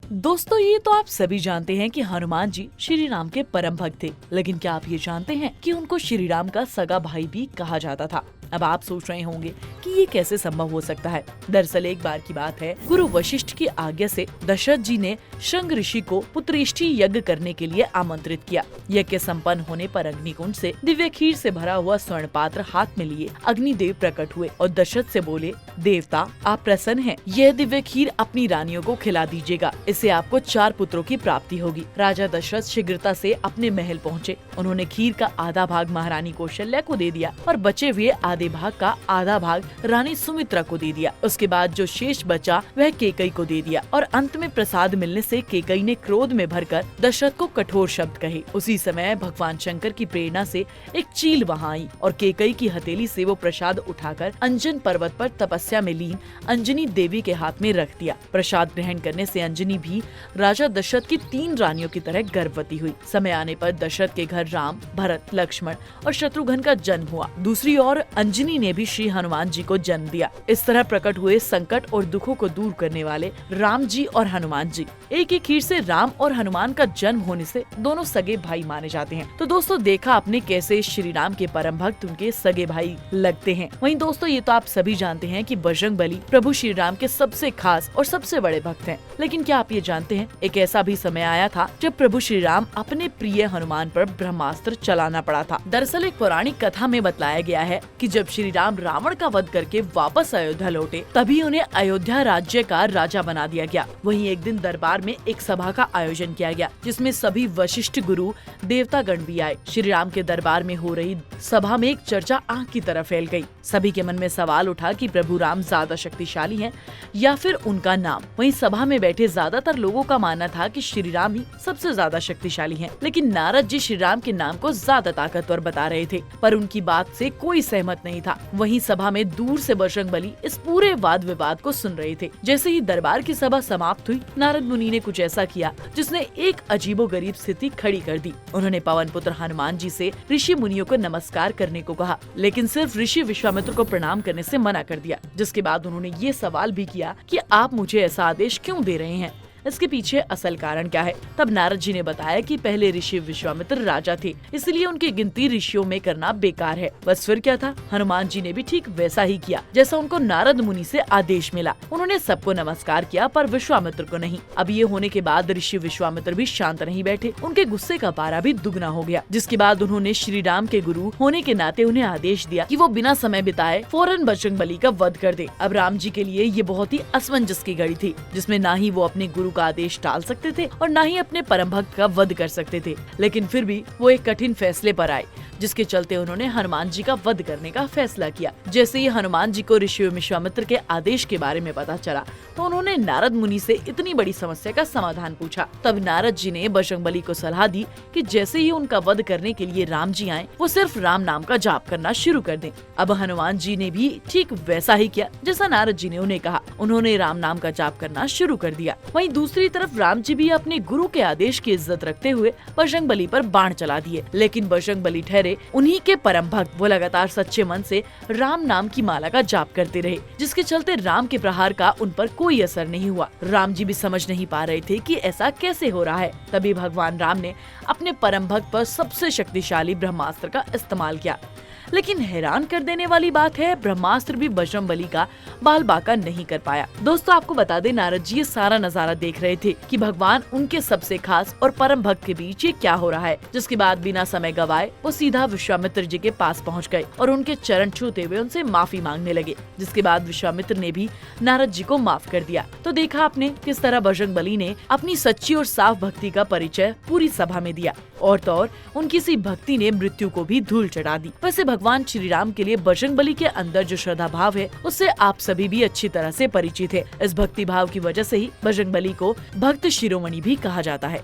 दोस्तों, ये तो आप सभी जानते हैं कि हनुमान जी श्री राम के परम भक्त थे, लेकिन क्या आप ये जानते हैं कि उनको श्री राम का सगा भाई भी कहा जाता था। अब आप सोच रहे होंगे कि ये कैसे संभव हो सकता है। दरअसल एक बार की बात है, गुरु वशिष्ठ की आज्ञा से दशरथ जी ने शृंग ऋषि को पुत्रेष्टि यज्ञ करने के लिए आमंत्रित किया। यज्ञ संपन्न होने पर अग्निकुंड से दिव्य खीर से भरा हुआ स्वर्ण पात्र हाथ में लिए अग्निदेव प्रकट हुए और दशरथ से बोले, देवता आप प्रसन्न हैं, यह दिव्य खीर अपनी रानियों को खिला दीजिएगा, इससे आपको 4 पुत्रों की प्राप्ति होगी। राजा दशरथ शीघ्रता से अपने महल पहुँचे। उन्होंने खीर का आधा भाग महारानी कौशल्या को दे दिया और बचे हुए आधे भाग का आधा भाग रानी सुमित्रा को दे दिया। उसके बाद जो शेष बचा वह केकई को दे दिया और अंत में प्रसाद मिलने से केकई ने क्रोध में भरकर दशरथ को कठोर शब्द कहे। उसी समय भगवान शंकर की प्रेरणा से एक चील वहाँ आई और केकई की हथेली से वो प्रसाद उठाकर अंजन पर्वत पर तपस्या में लीन अंजनी देवी के हाथ में रख दिया। प्रसाद ग्रहण करने से अंजनी भी राजा दशरथ की 3 रानियों की तरह गर्भवती हुई। समय आने पर दशरथ के घर राम, भरत, लक्ष्मण और शत्रुघ्न का जन्म हुआ। दूसरी ओर अंजनी ने भी श्री हनुमान जी को जन्म दिया। इस तरह प्रकट हुए संकट और दुखों को दूर करने वाले राम जी और हनुमान जी। एक ही खीर से राम और हनुमान का जन्म होने से दोनों सगे भाई माने जाते हैं। तो दोस्तों, देखा आपने कैसे श्री राम के परम भक्त उनके सगे भाई लगते हैं। वहीं दोस्तों, ये तो आप सभी जानते हैं कि बजरंगबली प्रभु श्री राम के सबसे खास और सबसे बड़े भक्त हैं। लेकिन क्या आप ये जानते हैं, एक ऐसा भी समय आया था जब प्रभु श्री राम अपने प्रिय हनुमान पर ब्रह्मास्त्र चलाना पड़ा था। दरअसल एक पौराणिक कथा में बतलाया गया है कि जब श्री राम रावण का वध करके वापस अयोध्या लौटे, तभी उन्हें अयोध्या राज्य का राजा बना दिया गया। वहीं एक दिन दरबार में एक सभा का आयोजन किया गया, जिसमें सभी वशिष्ठ गुरु देवतागण भी आए। श्री राम के दरबार में हो रही सभा में एक चर्चा आग की तरह फैल गई। सभी के मन में सवाल उठा कि प्रभु राम ज्यादा शक्तिशाली हैं या फिर उनका नाम। वहीं सभा में बैठे ज्यादातर लोगों का मानना था कि श्री राम ही सबसे ज्यादा शक्तिशाली हैं। लेकिन नारद जी श्री राम के नाम को ज्यादा ताकतवर बता रहे थे, पर उनकी बात से कोई सहमत नहीं था। वहीं सभा में दूर से बजरंगबली इस पूरे वाद विवाद को सुन रहे थे। जैसे ही दरबार की सभा समाप्त हुई, नारद मुनि ने कुछ ऐसा किया जिसने एक अजीबोगरीब स्थिति खड़ी कर दी। उन्होंने पवन पुत्र हनुमान जी से ऋषि मुनियों को नमस्कार करने को कहा, लेकिन सिर्फ ऋषि विश्वामित्र को प्रणाम करने से मना कर दिया। जिसके बाद उन्होंने ये सवाल भी किया कि आप मुझे ऐसा आदेश क्यों दे रहे हैं, इसके पीछे असल कारण क्या है। तब नारद जी ने बताया कि पहले ऋषि विश्वामित्र राजा थे, इसलिए उनकी गिनती ऋषियों में करना बेकार है। बस फिर क्या था, हनुमान जी ने भी ठीक वैसा ही किया जैसा उनको नारद मुनि से आदेश मिला। उन्होंने सबको नमस्कार किया, पर विश्वामित्र को नहीं। अब ये होने के बाद ऋषि विश्वामित्र भी शांत नहीं बैठे। उनके गुस्से का पारा भी दुगना हो गया। जिसके बाद उन्होंने श्री राम के गुरु होने के नाते उन्हें आदेश दिया कि वो बिना समय बिताए फौरन बजरंगबली का वध कर दे। अब राम जी के लिए ये बहुत ही असमंजस की घड़ी थी, जिसमें ना ही वो अपने गुरु का आदेश टाल सकते थे और ना ही अपने परम भक्त का वध कर सकते थे। लेकिन फिर भी वो एक कठिन फैसले पर आए, जिसके चलते उन्होंने हनुमान जी का वध करने का फैसला किया। जैसे ही हनुमान जी को ऋषि विश्वामित्र के आदेश के बारे में पता चला, तो उन्होंने नारद मुनि से इतनी बड़ी समस्या का समाधान पूछा। तब नारद जी ने बजरंगबली को सलाह दी कि जैसे ही उनका वध करने के लिए राम जी आए, वो सिर्फ राम नाम का जाप करना शुरू कर दें। अब हनुमान जी ने भी ठीक वैसा ही किया जैसा नारद जी ने उन्हें कहा। उन्होंने राम नाम का जाप करना शुरू कर दिया। वहीं दूसरी तरफ राम जी भी अपने गुरु के आदेश की इज्जत रखते हुए बजरंगबली पर बाण चला दिए। लेकिन बजरंगबली ठहरे उन्हीं के परम भक्त। वो लगातार सच्चे मन से राम नाम की माला का जाप करते रहे, जिसके चलते राम के प्रहार का उन पर कोई असर नहीं हुआ। राम जी भी समझ नहीं पा रहे थे कि ऐसा कैसे हो रहा है। तभी भगवान राम ने अपने परम भक्त पर सबसे शक्तिशाली ब्रह्मास्त्र का इस्तेमाल किया। लेकिन हैरान कर देने वाली बात है, ब्रह्मास्त्र भी बजरंगबली का बाल बांका नहीं कर पाया। दोस्तों, आपको बता दें, नारद जी ये सारा नजारा देख रहे थे कि भगवान उनके सबसे खास और परम भक्त के बीच ये क्या हो रहा है। जिसके बाद बिना समय गवाए वो सीधा विश्वामित्र जी के पास पहुंच गए और उनके चरण छूते हुए उनसे माफी मांगने लगे। जिसके बाद विश्वामित्र ने भी नारद जी को माफ कर दिया। तो देखा आपने किस तरह बजरंगबली ने अपनी सच्ची और साफ भक्ति का परिचय पूरी सभा में दिया, और तो और उनकी सी भक्ति ने मृत्यु को भी धूल चढ़ा दी। वैसे भगवान श्री राम के लिए बजरंगबली के अंदर जो श्रद्धा भाव है, उससे आप सभी भी अच्छी तरह से परिचित है। इस भक्ति भाव की वजह से ही बजरंगबली को भक्त शिरोमणि भी कहा जाता है।